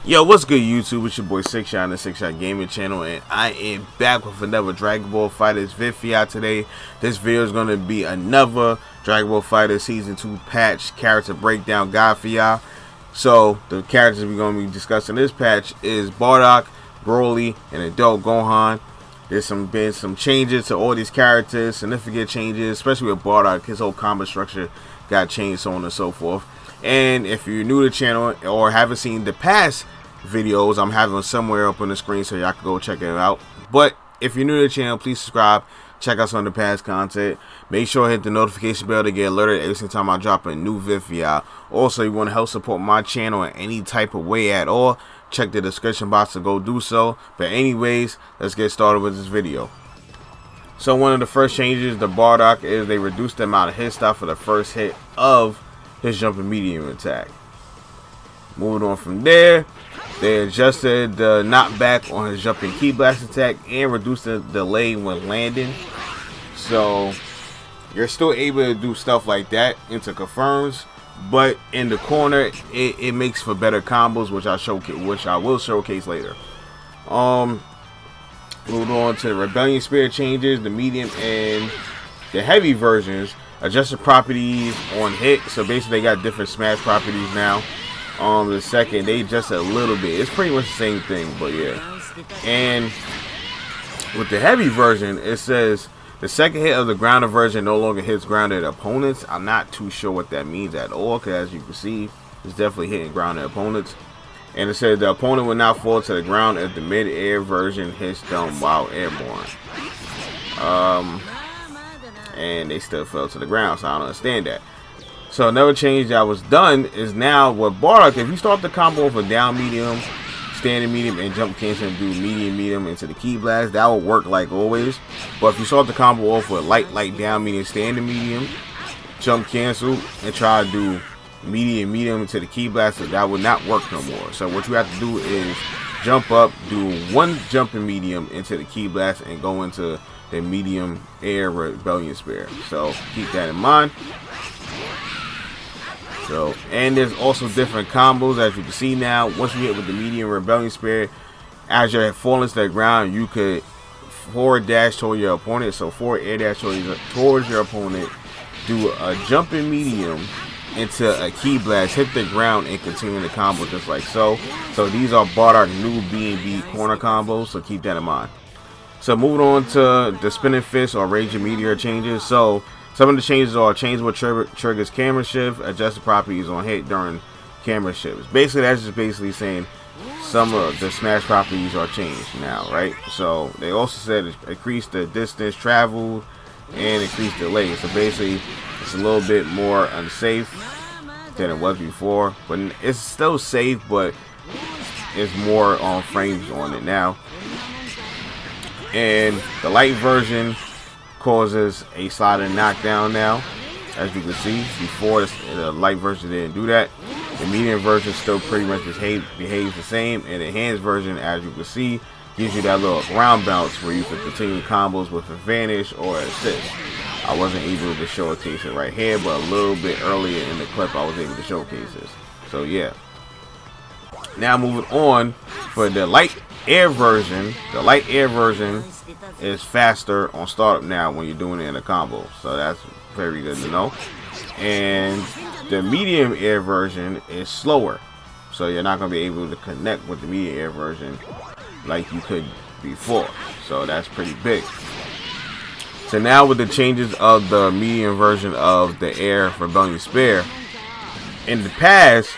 Yo, what's good YouTube? It's your boy 6Shot on the 6Shot Gaming channel, and I am back with another Dragon Ball Fighterz video today. This video is going to be another Dragon Ball Fighterz Season 2 patch character breakdown guide for y'all. So, the characters we're going to be discussing this patch is Bardock, Broly, and adult Gohan. There's been some changes to all these characters, significant changes, especially with Bardock. His whole combat structure got changed, so on and so forth. And if you're new to the channel or haven't seen the past videos, I'm having them somewhere up on the screen so y'all can go check it out. But if you're new to the channel, please subscribe, check out some of the past content. Make sure to hit the notification bell to get alerted every single time I drop a new vid for y'all. Also, you want to help support my channel in any type of way at all, check the description box to go do so. But anyways, let's get started with this video. So one of the first changes to Bardock is they reduced the amount of hit stop for the first hit of his jumping medium attack. Moving on from there, they adjusted the knockback on his jumping ki blast attack and reduced the delay when landing. So you're still able to do stuff like that into confirms, but in the corner it makes for better combos, which I will showcase later. Moving on to the Rebellion Spirit changes, the medium and the heavy versions adjusted properties on hit. So basically they got different smash properties now. The second they adjusted a little bit. It's pretty much the same thing, but yeah. And with the heavy version, it says the second hit of the grounded version no longer hits grounded opponents. I'm not too sure what that means at all, because as you can see, it's definitely hitting grounded opponents. And it says the opponent will not fall to the ground if the mid-air version hits them while airborne. And they still fell to the ground, so I don't understand that. So another change that was done is now with Bardock, if you start the combo with a down medium, standing medium, and jump cancel and do medium into the ki blast, that will work like always. But if you start the combo off with light down medium, standing medium, jump cancel, and try to do medium into the ki blast, that will not work no more. So what you have to do is jump up, do one jumping medium into the ki blast, and go into the medium air Rebellion Spirit. So keep that in mind. So, and there's also different combos, as you can see now. Once you hit with the medium Rebellion Spirit, as you're falling to the ground, you could forward dash toward your opponent. So forward air dash towards your opponent, do a jumping medium into a ki blast, hit the ground, and continue the combo just like so. So these are Bardock new B&B corner combos, so keep that in mind. So moving on to the spinning fist or raging meteor changes. So some of the changes are change what triggers camera shift, adjusted properties on hit during camera shifts. Basically, that's just basically saying some of the smash properties are changed now, right? So they also said increase the distance traveled and increase delay. So basically, it's a little bit more unsafe than it was before, but it's still safe, but it's more on frames on it now. And the light version causes a sliding knockdown now, as you can see. Before, the light version didn't do that. The medium version still pretty much behaves the same, and the enhanced version, as you can see, gives you that little ground bounce where you can continue combos with advantage or assist. I wasn't able to showcase it right here, but a little bit earlier in the clip I was able to showcase this. So yeah. Now moving on, for the light air version, the light air version is faster on startup now when you're doing it in a combo, so that's very good to know. And the medium air version is slower, so you're not going to be able to connect with the medium air version like you could before, so that's pretty big. So now with the changes of the medium version of the air Rebellion Spirit, in the past,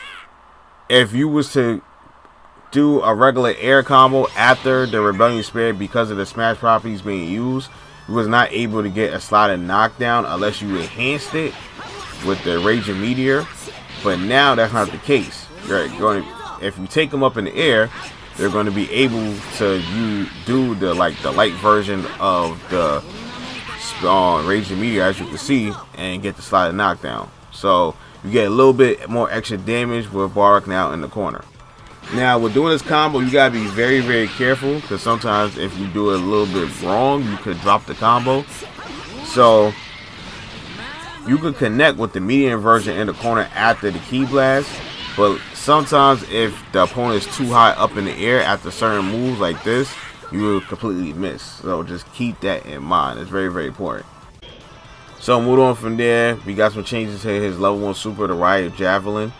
if you was to do a regular air combo after the Rebellion Spirit, because of the smash properties being used, you was not able to get a sliding knockdown unless you enhanced it with the Raging Meteor. But now that's not the case. If you take them up in the air, they're going to be able to do the light version of the Raging Meteor, as you can see, and get the sliding knockdown. So you get a little bit more extra damage with Bardock now in the corner. Now, with doing this combo, you gotta be very careful, because sometimes if you do it a little bit wrong, you could drop the combo. So you can connect with the medium version in the corner after the ki blast, but sometimes if the opponent is too high up in the air after certain moves like this, you will completely miss. So just keep that in mind. It's very, very important. So moving on from there, we got some changes to his level 1 super, the Riot Javelin.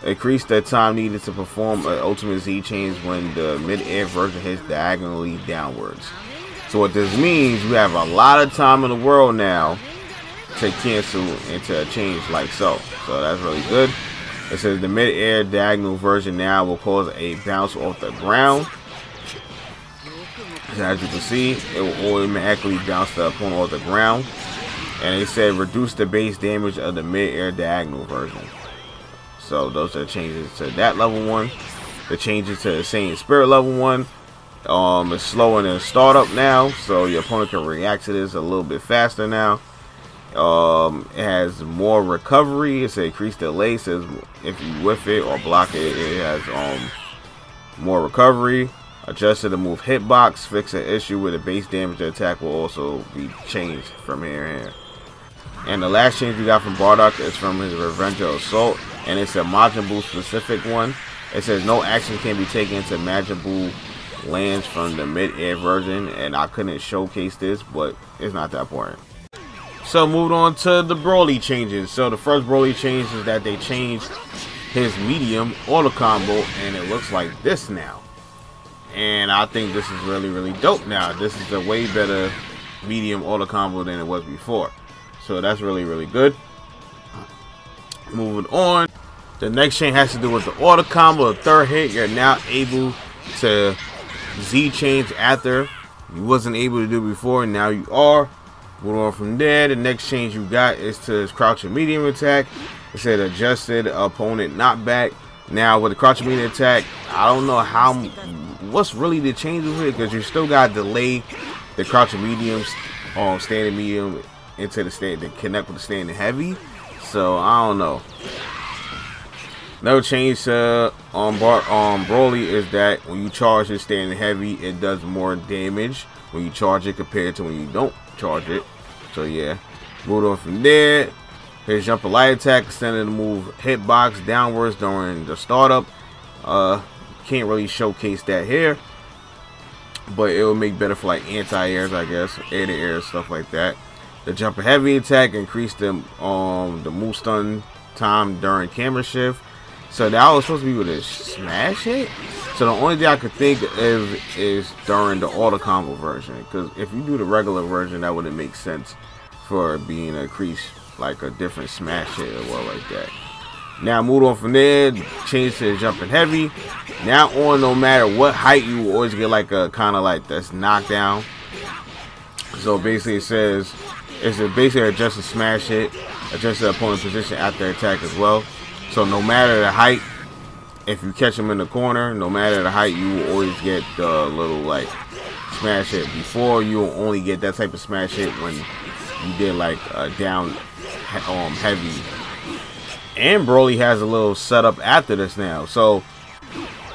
Increase the time needed to perform an ultimate Z change when the mid-air version hits diagonally downwards. So what this means, you have a lot of time in the world now to cancel into a change like so. So that's really good. It says the mid-air diagonal version now will cause a bounce off the ground. So as you can see, it will automatically bounce the opponent off the ground. And they said reduce the base damage of the mid-air diagonal version. So those are the changes to that level 1. The changes to the same spirit level 1. It's slower than startup now, so your opponent can react to this a little bit faster now. It has more recovery. It's an increased delay. It says if you whiff it or block it, it has more recovery. Adjusted to move hitbox. Fix an issue where the base damage attack will also be changed from here and here. And the last change we got from Bardock is from his Revenge of Assault, and it's a Majin Buu specific one. It says no action can be taken until Majin Buu lands from the mid-air version, and I couldn't showcase this, but it's not that important. So moving on to the Broly changes. So the first Broly change is that they changed his medium auto combo, and it looks like this now. And I think this is really, really dope now. This is a way better medium auto combo than it was before. So that's really, really good. Moving on. The next change has to do with the auto combo. The third hit, you're now able to Z change after you wasn't able to do before, and now you are. Moving on from there, the next change you got is to his crouching medium attack. It said adjusted opponent knockback. Now with the crouching medium attack, I don't know what's really the change with it, because you still got to delay the crouching medium standing medium into the stand to connect with the standing heavy. So I don't know. Another change on Broly is that when you charge his standing heavy, it does more damage when you charge it compared to when you don't charge it. So yeah, moving on from there, his jump and light attack extended to move hitbox downwards during the startup. Can't really showcase that here, but it will make better for like anti-airs, I guess, air to air stuff like that. The jump and heavy attack increased the move stun time during camera shift. So that was supposed to be with a smash hit. So the only thing I could think of is during the auto combo version, because if you do the regular version, that wouldn't make sense for being increased like a different smash hit or what like that. Now moved on from there, change to jumping heavy. Now on, no matter what height, you will always get like a kind of like this knockdown. So basically it says it's basically adjust the smash hit, adjust the opponent's position after attack as well. So no matter the height, if you catch them in the corner, no matter the height, you will always get the little like smash hit. Before, you will only get that type of smash hit when you did like a down heavy. And Broly has a little setup after this now. So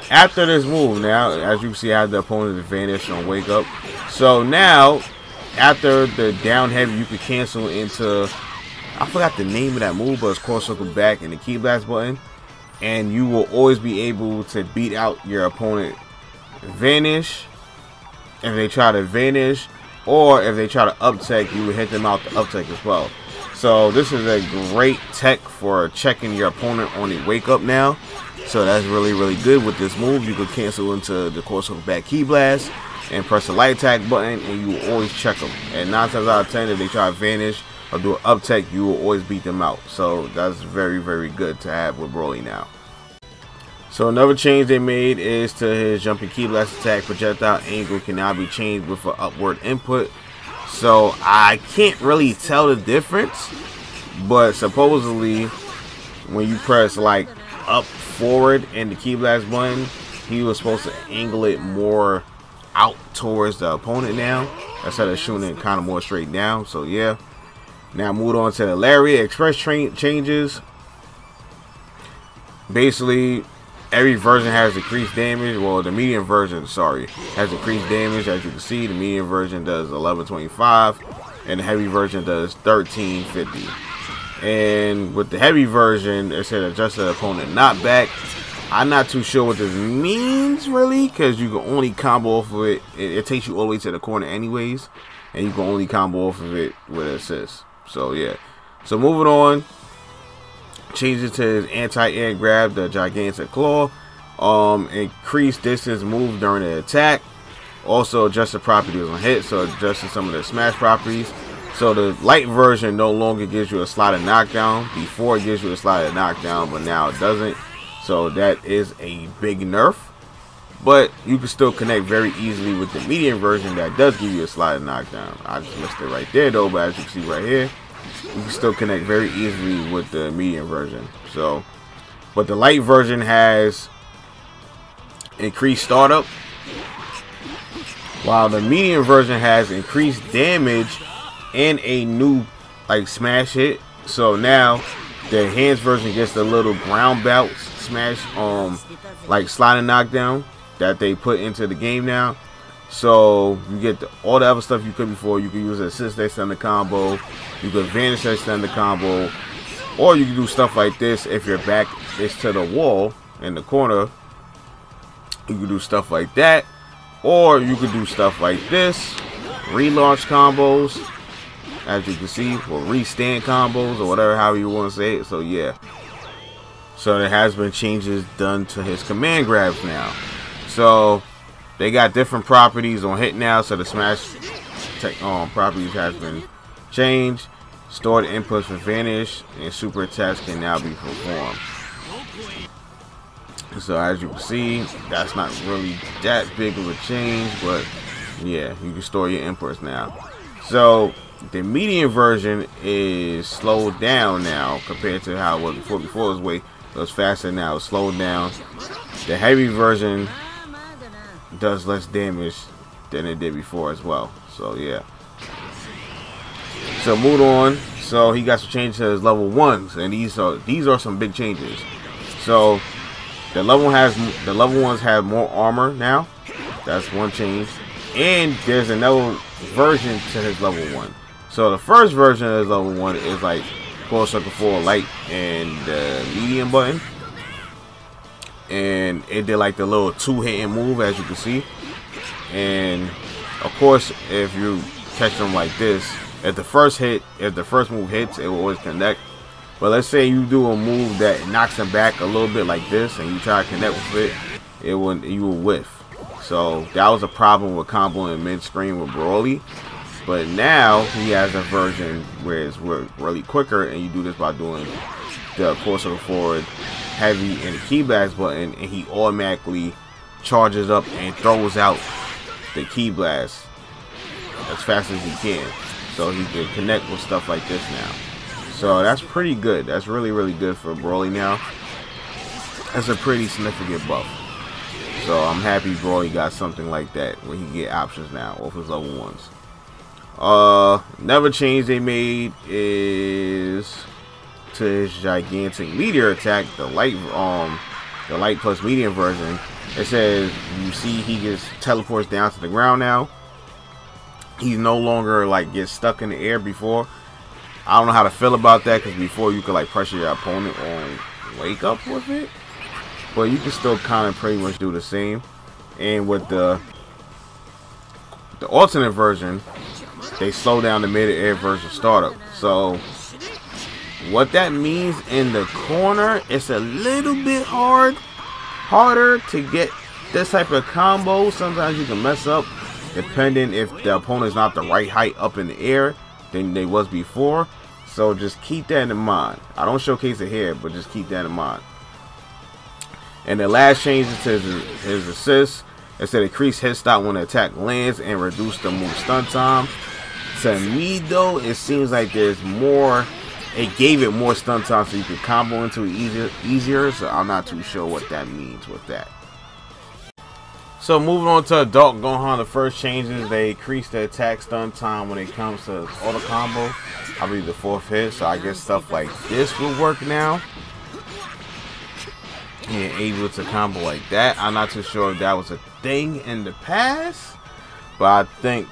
after this move now, as you can see, I have the opponent advantage on wake up. So now after the down heavy, you can cancel into, I forgot the name of that move, but it's cross circle back and the key blast button, and you will always be able to beat out your opponent vanish if they try to vanish, or if they try to up tech, you will hit them out the up tech as well. So this is a great tech for checking your opponent on a wake up now. So that's really, really good. With this move, you can cancel into the cross circle back key blast and press the light attack button, and you will always check them. And 9 times out of 10, if they try to vanish or do an up tech, you will always beat them out. So that's very, very good to have with Broly now. So another change they made is to his jumping key blast attack. Projectile angle can now be changed with an upward input. So I can't really tell the difference, but supposedly when you press like up forward and the key blast button, he was supposed to angle it more out towards the opponent now instead of shooting it kind of more straight down. So yeah. Now moved on to the Lariat Express changes. Basically, every version has increased damage. Well, the medium version, sorry, has increased damage. As you can see, the medium version does 1125, and the heavy version does 1350. And with the heavy version, it said adjust the opponent knockback. I'm not too sure what this means really, because you can only combo off of it. It takes you all the way to the corner anyways, and you can only combo off of it with an assist. So yeah. So moving on, change it to his anti-air grab, the gigantic claw. Increase distance move during the attack. Also adjust the properties on hit, so adjusting some of the smash properties. So the light version no longer gives you a sliding knockdown. Before it gives you a sliding knockdown, but now it doesn't. So that is a big nerf. But you can still connect very easily with the medium version that does give you a sliding knockdown. I just missed it right there though, but as you can see right here, you can still connect very easily with the medium version. So, but the light version has increased startup, while the medium version has increased damage and a new like smash hit. So now the enhanced version gets the little ground bounce smash like sliding knockdown that they put into the game now. So you get all the other stuff you could before. You can use assist to extend the combo, you can vanish to extend the combo, or you can do stuff like this if your back is to the wall in the corner. You can do stuff like that, or you could do stuff like this, relaunch combos, as you can see, or restand combos, or whatever, however you want to say it. So yeah, so there has been changes done to his command grabs now. So they got different properties on hit now. So the smash properties has been changed. Stored inputs for vanish and super attacks can now be performed. So as you can see, that's not really that big of a change, but yeah, you can store your inputs now. So the medium version is slowed down now compared to how it was before. Before it was faster, now it's slowed down. The heavy version does less damage than it did before as well. So yeah. So moved on. So he got some changes to his level 1s, and these are some big changes. So the level 1s have more armor now. That's one change. And there's another version to his level 1. So the first version of his level 1 is like core circle for light and the medium button. And it did like the little 2-hitting move, as you can see. And of course, if you catch them like this, if the first move hits, it will always connect. But let's say you do a move that knocks him back a little bit like this, and you try to connect with it, you will whiff. So that was a problem with comboing mid-screen with Broly. But now he has a version where it's really quicker, and you do this by doing the core circle forward, heavy, and the key blast button, and he automatically charges up and throws out the key blast as fast as he can. So he can connect with stuff like this now. So that's pretty good. That's really, really good for Broly now. That's a pretty significant buff. So I'm happy Broly got something like that where he get options now off his level 1s. Another change they made is to his gigantic meteor attack, the light plus medium version. It says you see he just teleports down to the ground now. He's no longer like gets stuck in the air before. I don't know how to feel about that, because before you could like pressure your opponent on wake up with it, but you can still kind of pretty much do the same. And with the alternate version, they slow down the mid-air version startup. So what that means in the corner, it's a little bit harder to get this type of combo. Sometimes you can mess up depending if the opponent's not the right height up in the air than they was before. So just keep that in mind. I don't showcase it here, but just keep that in mind. And the last change is to his assist. It said increase hit stop when the attack lands and reduce the move stun time. To me though, it seems like there's more. It gave it more stun time so you could combo into it easier. So I'm not too sure what that means with that. So moving on to Adult Gohan, the first changes, they increased the attack stun time when it comes to auto combo. I believe the 4th hit, so I guess stuff like this will work now. And able to combo like that. I'm not too sure if that was a thing in the past, but I think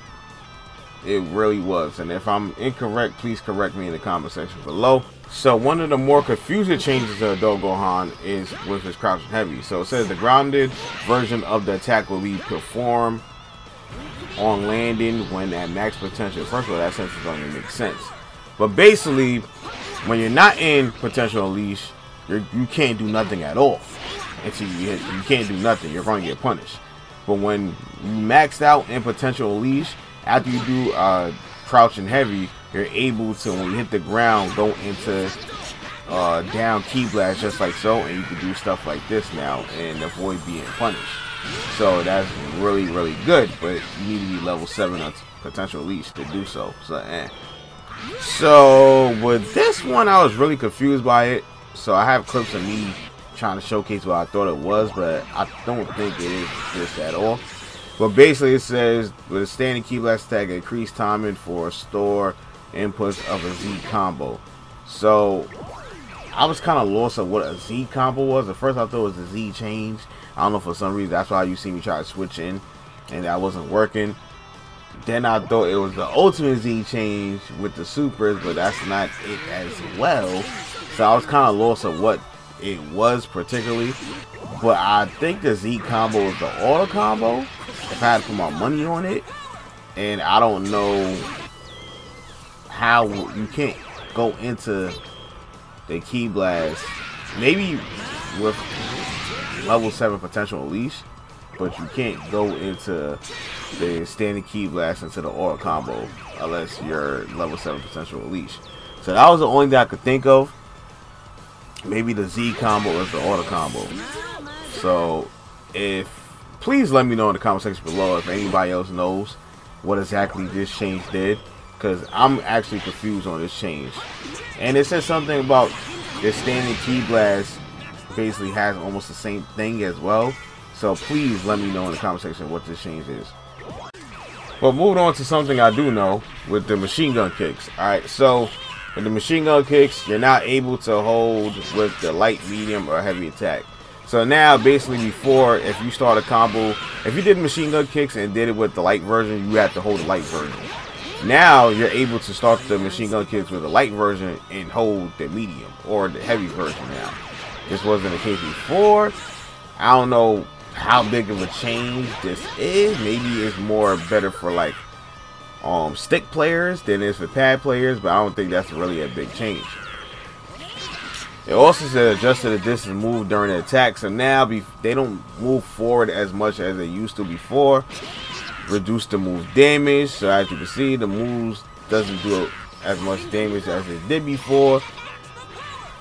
it really was. And if I'm incorrect, please correct me in the comment section below. So one of the more confusing changes to Adult Gohan is with his crouching heavy. So it says the grounded version of the attack will be performed on landing when at max potential. First of all, that sentence doesn't even make sense. But basically, when you're not in potential unleash, you can't do nothing at all. Until you hit, you can't do nothing. You're going to get punished. But when you maxed out in potential unleash, after you do crouching heavy, you're able to, when you hit the ground, go into down key blast just like so, and you can do stuff like this now and avoid being punished. So that's really, really good, but you need to be level 7 on potential unleash to do so. So with this one, I was really confused by it. So I have clips of me trying to showcase what I thought it was, but I don't think it is this at all. But basically it says with a standing key blast attack, increase timing for store inputs of a Z combo. So I was kind of lost of what a Z combo was. At first I thought it was a Z change. I don't know, for some reason that's why you see me try to switch in and that wasn't working. Then I thought it was the ultimate Z change with the supers, but that's not it as well. So I was kind of lost of what it was particularly. But I think the Z combo is the auto combo, if I had to put my money on it. And I don't know how you can't go into the key blast, maybe with level 7 potential unleash, but you can't go into the standing key blast into the auto combo unless you're level 7 potential unleash. So that was the only thing I could think of. Maybe the Z combo is the auto combo. So please let me know in the comment section below if anybody else knows what exactly this change did, because I'm actually confused on this change. And it says something about the standing key blast basically has almost the same thing as well. So please let me know in the comment section what this change is. But moving on to something I do know with the machine gun kicks. Alright, so with the machine gun kicks, you're not able to hold with the light, medium, or heavy attack. So now, basically, before, if you start a combo, if you did machine gun kicks and did it with the light version, you have to hold the light version. Now, you're able to start the machine gun kicks with the light version and hold the medium or the heavy version now. This wasn't the case before. I don't know how big of a change this is. Maybe it's more better for like stick players than it is for pad players, but I don't think that's really a big change. It also said adjusted the distance move during the attack, so now they don't move forward as much as they used to before. Reduce the move damage, so as you can see, the moves doesn't do as much damage as it did before.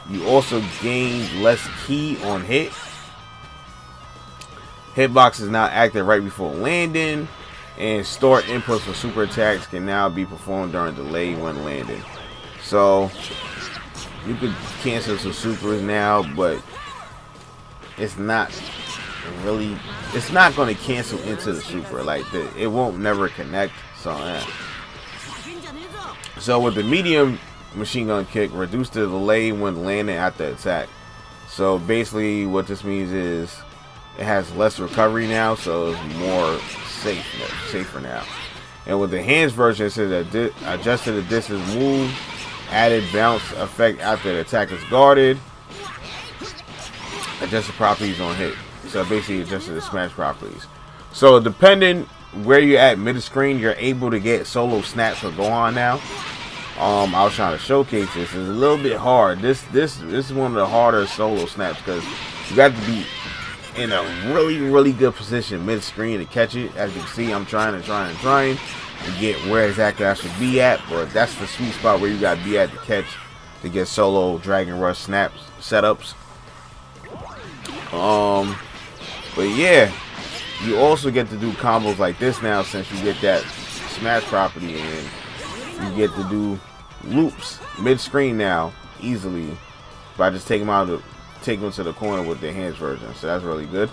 You also gain less key on hit. Hitbox is now active right before landing, and stored inputs for super attacks can now be performed during delay when landing. So you could cancel some supers now, but it's not really, it's not going to cancel into the super. Like it won't never connect. So with the medium machine gun kick, reduce the delay when landing after attack. So basically what this means is it has less recovery now, so it's more safer now. And with the hands version, it says that adjusted the distance move, added bounce effect after the attack is guarded, adjusted properties on hit. So basically adjusted the smash properties. So depending where you're at mid screen, you're able to get solo snaps for Gohan now. I was trying to showcase this. It's a little bit hard. This is one of the harder solo snaps because you got to be in a really good position mid screen to catch it. As you can see, I'm trying to get where exactly I should be at, but that's the sweet spot where you got to be at to catch, to get solo Dragon Rush snaps setups. But yeah, you also get to do combos like this now since you get that smash property, and you get to do loops mid screen now easily by just taking them to the corner with the hands version. So that's really good.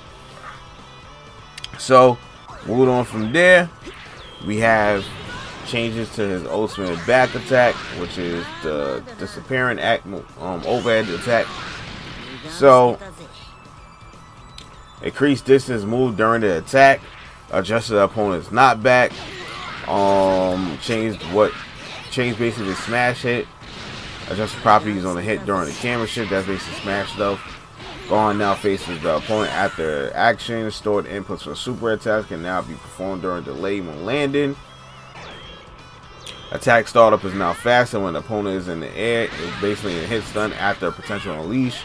So moving on from there, we have changes to his ultimate back attack, which is the disappearing overhead attack. So increase distance move during the attack, adjust the opponent's knockback, change basically the smash hit, Adjust the properties on the hit during the camera shift. That's basically smash stuff. Gohan now faces the opponent after action. Stored inputs for super attacks can now be performed during delay when landing. Attack startup is now faster when the opponent is in the air. It's basically a hit stun after a potential unleash.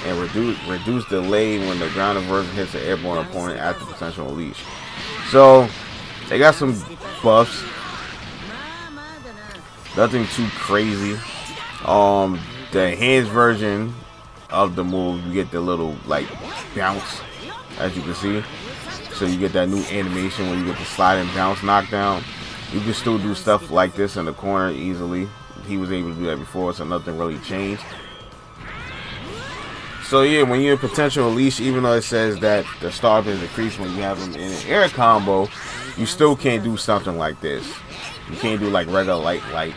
And reduce delay when the grounded version hits the airborne opponent after potential unleash. So they got some buffs. Nothing too crazy. The hands version of the move, you get the little like bounce, as you can see. So you get that new animation where you get the slide and bounce knockdown. You can still do stuff like this in the corner easily. He was able to do that before, so nothing really changed. So yeah, when you're in potential unleash, even though it says that the start is decreased when you have them in an air combo, you still can't do something like this. You can't do like regular light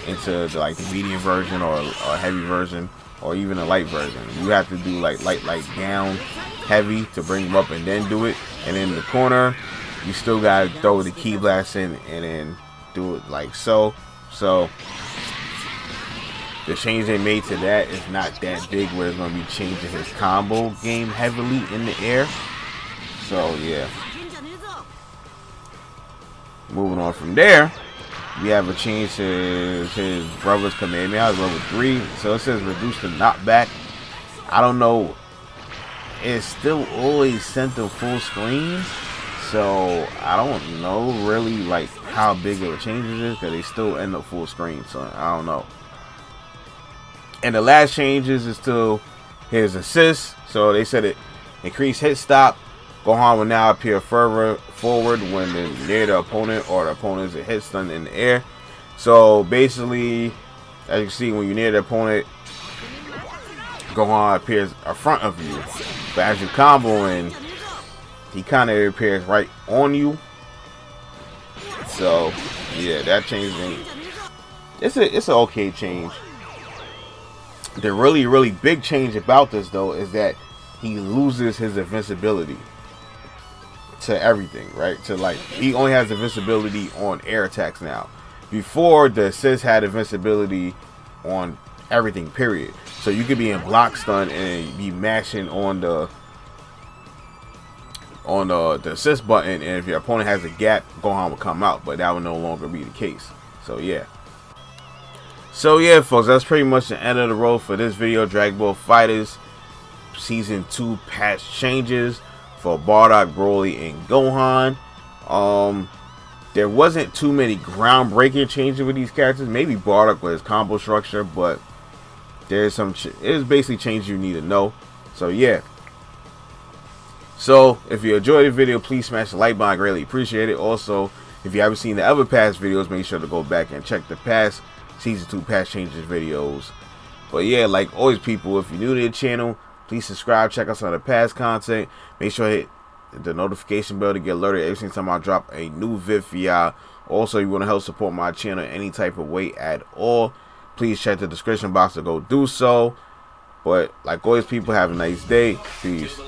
into like the medium version or a heavy version or even a light version. You have to do like light down, heavy to bring them up and then do it. And in the corner, you still gotta throw the key blast in and then do it like so. So the change they made to that is not that big where it's going to be changing his combo game heavily in the air. So yeah. Moving on from there, we have a change to his brother's command. Now it's level 3. So it says reduce the knockback. I don't know. It's still always sent to full screen. So I don't know really like how big of a change it is because they still end up full screen. So I don't know. And the last changes is to his assist. So they said it increased hit stop. Gohan will now appear further forward when near the opponent or the opponent is a hit stun in the air. So basically, as you can see, when you're near the opponent, Gohan appears in front of you. But as you combo in, he kind of appears right on you. So yeah, that change. It's an okay change. The really big change about this though is that he loses his invincibility to everything, right? To like he only has invincibility on air attacks now. Before, the assist had invincibility on everything, period. So you could be in block stun and be mashing on the assist button, and if your opponent has a gap, Gohan will come out, but that will no longer be the case. So yeah. So yeah, folks, that's pretty much the end of the road for this video. Dragon Ball Fighterz Season 2 patch changes for Bardock, Broly, and Gohan. There wasn't too many groundbreaking changes with these characters. Maybe Bardock with his combo structure, but there's some. It's basically changes you need to know. So yeah. So if you enjoyed the video, please smash the like button. I greatly appreciate it. Also, if you haven't seen the other past videos, make sure to go back and check the past Season 2 patch changes videos. But yeah, like always, people, if you're new to the channel, please subscribe, check out some of the past content. Make sure to hit the notification bell to get alerted every single time I drop a new vid for y'all. Also, you want to help support my channel in any type of way at all, please check the description box to go do so. But like always, people, have a nice day. Peace.